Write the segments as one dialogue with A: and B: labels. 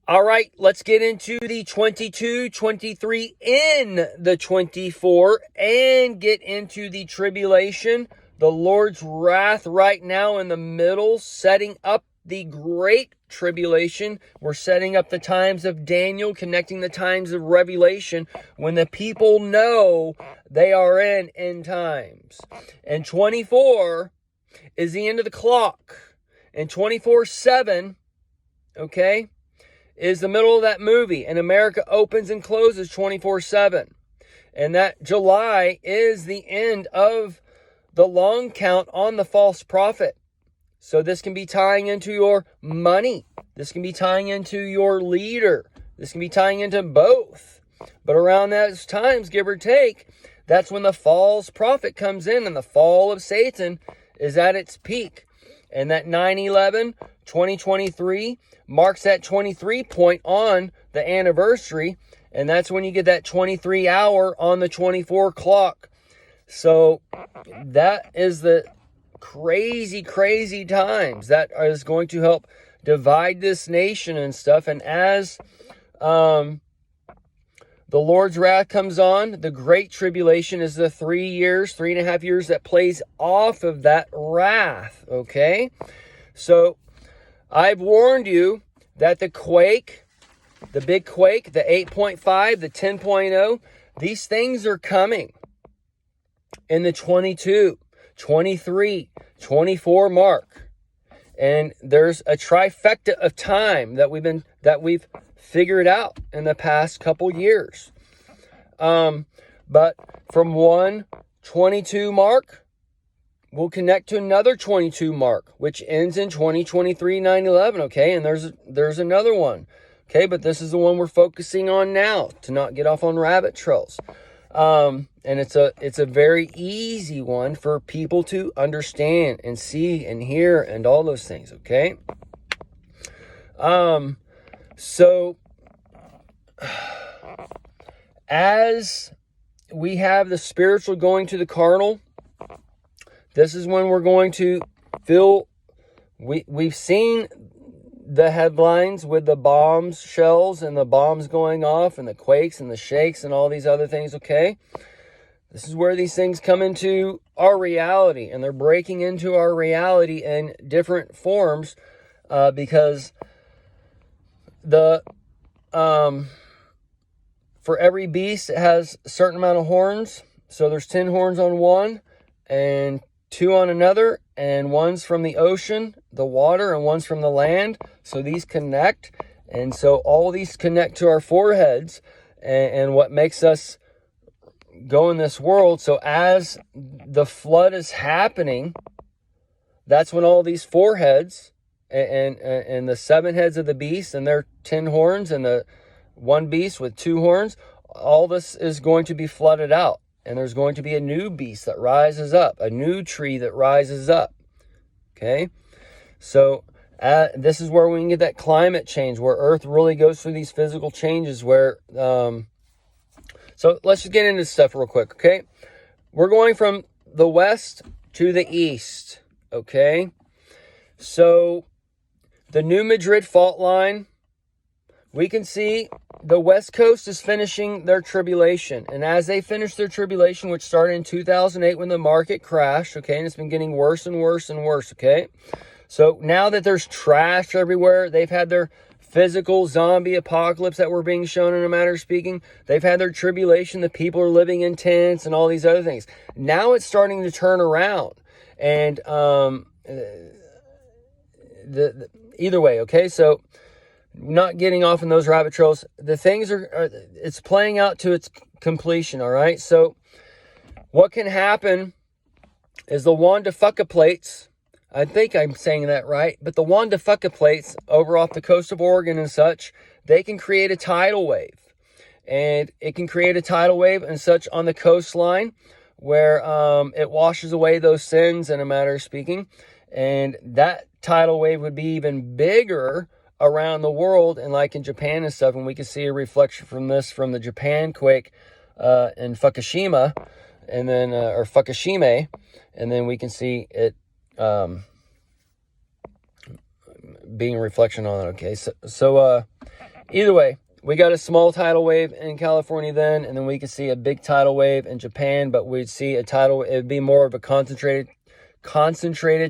A: All right, let's get into the 22, 23 in the 24 and get into the tribulation, the Lord's wrath right now in the middle, setting up the great tribulation. We're setting up the times of Daniel, connecting the times of Revelation when the people know they are in end times. And 24 is the end of the clock. And 24/7, okay, is the middle of that movie, and America opens and closes 24/7. And that July is the end of the long count on the false prophet. So this can be tying into your money. This can be tying into your leader. This can be tying into both. But around those times, give or take, that's when the false prophet comes in and the fall of Satan is at its peak. And that 9/11, 2023 marks that 23 point on the anniversary. And that's when you get that 23 hour on the 24 clock. So that is the crazy, crazy times that is going to help divide this nation and stuff. And as the Lord's wrath comes on, the great tribulation is the 3.5 years that plays off of that wrath. Okay, so I've warned you that the quake, the big quake, the 8.5, the 10.0, these things are coming in the 22, 23, 24 mark. And there's a trifecta of time that we've figured out in the past couple years. But from 1:22 mark, we'll connect to another 22 mark, which ends in 2023, 9/11, okay? And there's another one, okay? But this is the one we're focusing on now to not get off on rabbit trails. And it's a very easy one for people to understand and see and hear and all those things, okay? So as we have the spiritual going to the carnal, this is when we're going to feel, we've seen the headlines with the bombs, shells, and the bombs going off, and the quakes, and the shakes, and all these other things, okay? This is where these things come into our reality, and they're breaking into our reality in different forms, because the, for every beast, it has a certain amount of horns. So there's 10 horns on one, and 2 on another, and one's from the ocean, the water, and one's from the land. So these connect, and so all these connect to our foreheads, and what makes us go in this world. So as the flood is happening, that's when all these foreheads and the 7 heads of the beast and their 10 horns and the one beast with 2 horns, all this is going to be flooded out. And there's going to be a new beast that rises up, a new tree that rises up. Okay? So this is where we can get that climate change, where Earth really goes through these physical changes where... So let's just get into this stuff real quick, okay? We're going from the west to the east, okay? So the New Madrid fault line, we can see the West Coast is finishing their tribulation. And as they finish their tribulation, which started in 2008 when the market crashed, okay, and it's been getting worse and worse and worse, okay? So now that there's trash everywhere, they've had their physical zombie apocalypse that we're being shown in a matter of speaking. They've had their tribulation. The people are living in tents and all these other things. Now it's starting to turn around. And either way, okay? So not getting off in those rabbit trails. The things it's playing out to its completion, all right? So what can happen is the Juan de Fuca plates, I think I'm saying that right, but the Juan de Fuca plates over off the coast of Oregon and such, they can create a tidal wave. And it can create a tidal wave and such on the coastline where it washes away those sins in a matter of speaking. And that tidal wave would be even bigger around the world, and like in Japan and stuff, and we can see a reflection from this from the Japan quake in Fukushima, and then or Fukushima, and then we can see it being a reflection on it. Okay, so Either way, we got a small tidal wave in California then, and then we could see a big tidal wave in Japan, but we'd see a tidal, it'd be more of a concentrated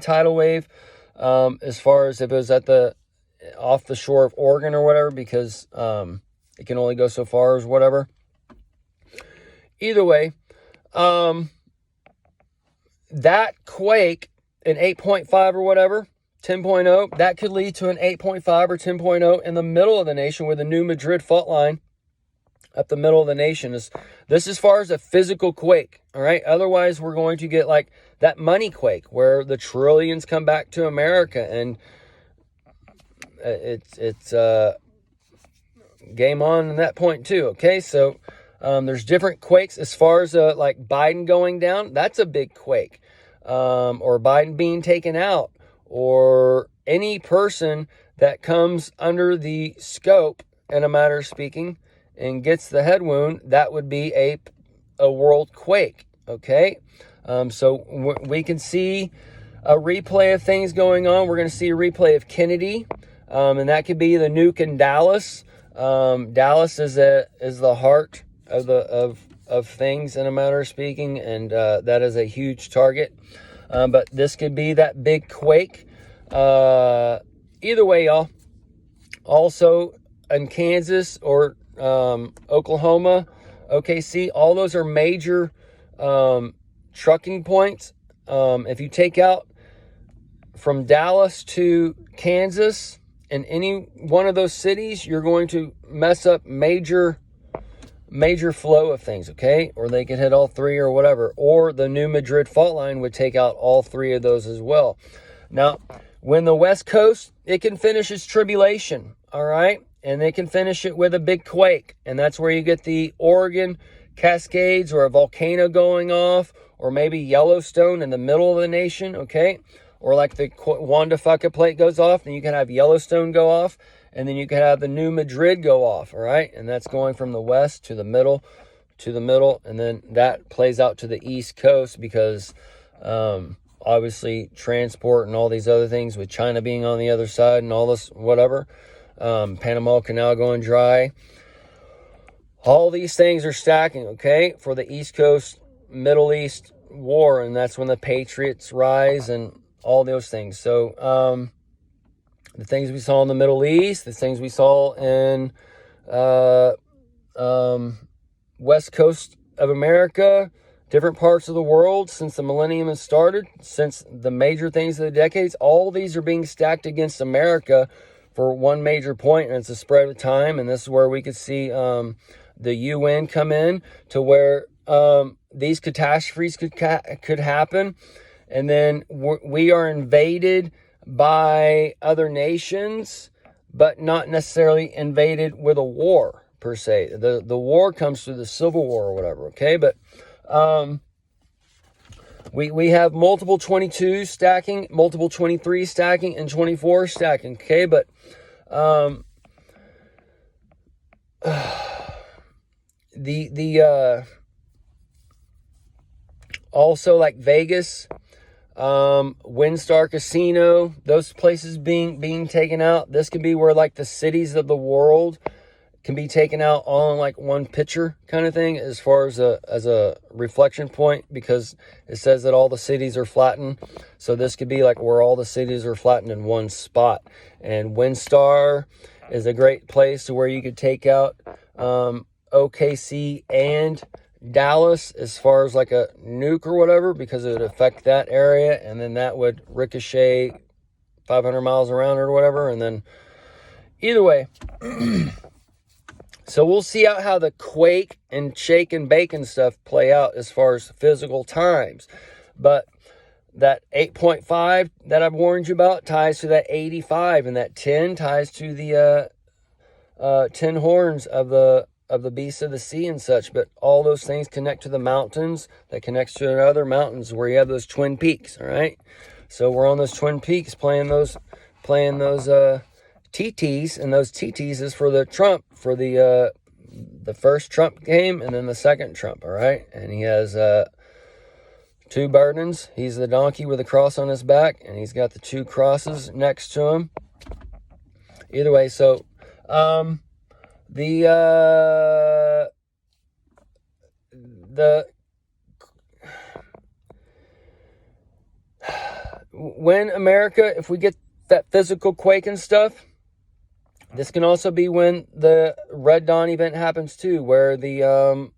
A: tidal wave, as far as if it was off the shore of Oregon or whatever, because it can only go so far as whatever. Either way, that quake, an 8.5 or whatever, 10.0, that could lead to an 8.5 or 10.0 in the middle of the nation, where the New Madrid fault line up the middle of the nation is. This as far as a physical quake, all right? Otherwise, we're going to get like that money quake where the trillions come back to America, and it's game on in that point too, okay? So there's different quakes as far as like Biden going down. That's a big quake, or Biden being taken out, or any person that comes under the scope, in a matter of speaking, and gets the head wound. That would be a world quake, okay? So we can see a replay of things going on. We're going to see a replay of Kennedy, and that could be the nuke in Dallas. Dallas is the heart of things, in a matter of speaking, and that is a huge target. But this could be that big quake. Either way, y'all. Also in Kansas or Oklahoma, OKC, all those are major trucking points. If you take out from Dallas to Kansas in any one of those cities, you're going to mess up major flow of things, okay? Or they could hit all three or whatever. Or the New Madrid fault line would take out all three of those as well. Now, when the West Coast, it can finish its tribulation, all right? And they can finish it with a big quake. And that's where you get the Oregon Cascades, or a volcano going off, or maybe Yellowstone in the middle of the nation, okay? Or like the Juan de Fuca plate goes off, and you can have Yellowstone go off, and then you can have the New Madrid go off, all right? And that's going from the west to the middle, and then that plays out to the east coast, because obviously transport and all these other things, with China being on the other side and all this whatever, Panama Canal going dry. All these things are stacking, okay, for the East Coast, Middle East war, and that's when the Patriots rise and all those things. So the things we saw in the Middle East, the things we saw in West Coast of America, different parts of the world since the millennium has started, since the major things of the decades, all these are being stacked against America for one major point, and it's a spread of time. And this is where we could see the UN come in, to where these catastrophes could happen, and then we are invaded by other nations, but not necessarily invaded with a war per se. The war comes through the Civil War or whatever, okay? But we have multiple 22 stacking, multiple 23 stacking, and 24 stacking, okay? But also like Vegas, WinStar Casino, those places being taken out. This could be where like the cities of the world can be taken out all in like one picture kind of thing, as far as a reflection point, because it says that all the cities are flattened. So this could be like where all the cities are flattened in one spot. And WinStar is a great place to where you could take out OKC and Dallas as far as like a nuke or whatever, because it would affect that area, and then that would ricochet 500 miles around or whatever. And then either way, so we'll see how the quake and shake and bake and stuff play out as far as physical times. But that 8.5 that I've warned you about ties to that 85, and that 10 ties to the 10 horns of the beast of the sea and such. But all those things connect to the mountains that connects to other mountains where you have those twin peaks, all right? So we're on those twin peaks playing those TTs, and those TTs is for the Trump, for the first Trump game, and then the second Trump, all right? And he has two burdens. He's the donkey with a cross on his back, and he's got the two crosses next to him. Either way, so when America, if we get that physical quake and stuff, this can also be when the Red Dawn event happens too, where the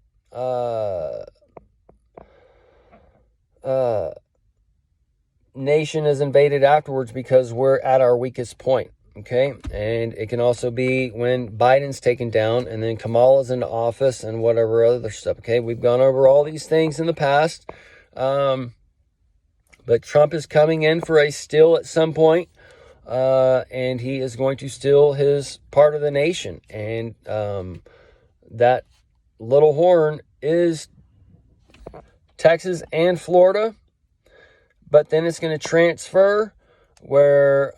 A: nation is invaded afterwards because we're at our weakest point. Okay, and it can also be when Biden's taken down and then Kamala's into office and whatever other stuff. Okay, we've gone over all these things in the past, but Trump is coming in for a steal at some point, and he is going to steal his part of the nation, and that little horn is Texas and Florida, but then it's going to transfer where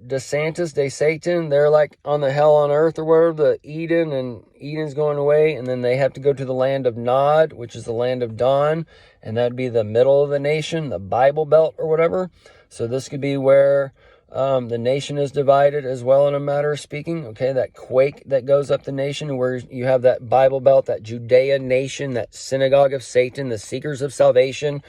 A: DeSantis, Satan, they're like on the hell on earth or wherever, the Eden, and Eden's going away, and then they have to go to the land of Nod, which is the land of Dawn, and that'd be the middle of the nation, the Bible Belt or whatever. So this could be where the nation is divided as well, in a matter of speaking. Okay, that quake that goes up the nation, where you have that Bible Belt, that Judea nation, that synagogue of Satan, the seekers of salvation,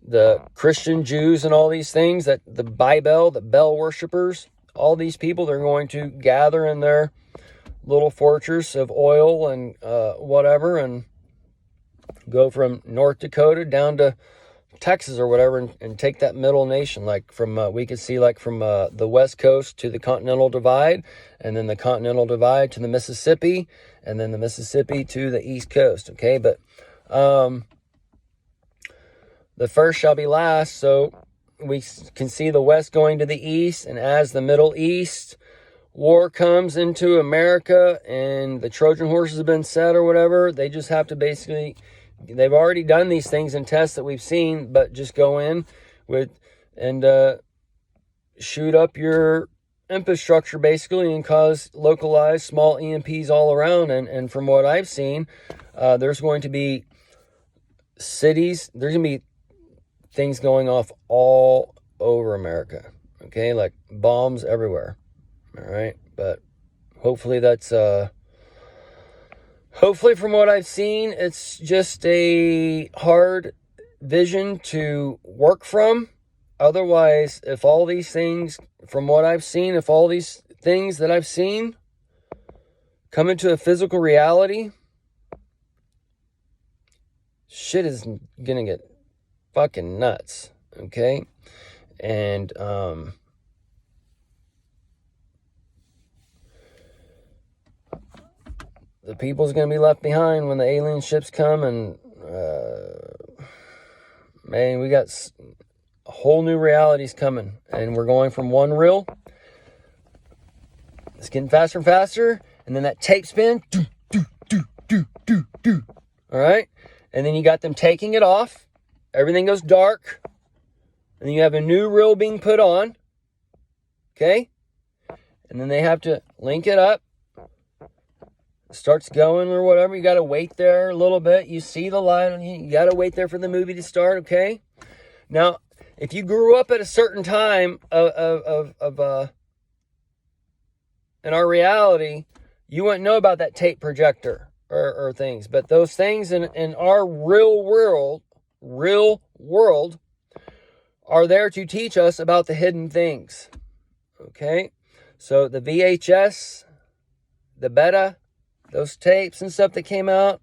A: the Christian Jews and all these things, that the Bible, the Bell worshipers, all these people, they're going to gather in their little fortress of oil and whatever, and go from North Dakota down to Texas or whatever, and take that middle nation, like from we could see like from the West Coast to the Continental Divide, and then the Continental Divide to the Mississippi, and then the Mississippi to the East Coast. Okay, but the first shall be last, so we can see the West going to the East, and as the Middle East war comes into America and the Trojan horses have been set or whatever, they just have to basically, they've already done these things and tests that we've seen, but just go in with and shoot up your infrastructure basically and cause localized small EMPs all around. And from what I've seen, there's going to be cities, there's going to be things going off all over America, okay, like bombs everywhere. All right, but hopefully that's hopefully from what I've seen, it's just a hard vision to work from. Otherwise, if all these things, from what I've seen, if all these things that I've seen come into a physical reality, shit is gonna get fucking nuts, okay? And the people's gonna be left behind when the alien ships come, and man, we got whole new realities coming, and we're going from one reel, it's getting faster and faster, and then that tape spin, all right, and then you got them taking it off, everything goes dark, and then you have a new reel being put on, okay, and then they have to link it up, it starts going or whatever, you got to wait there a little bit, you see the light, you got to wait there for the movie to start, okay. Now, if you grew up at a certain time of in our reality, you wouldn't know about that tape projector or things. But those things in our real world are there to teach us about the hidden things. Okay? So the VHS, the beta, those tapes and stuff that came out,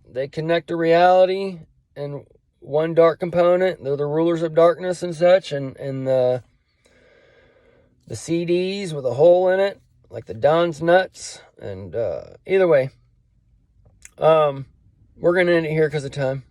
A: they connect to reality and one dark component. They're the rulers of darkness and such, and the CDs with a hole in it, like the Don's nuts. And either way, we're gonna end it here because of time.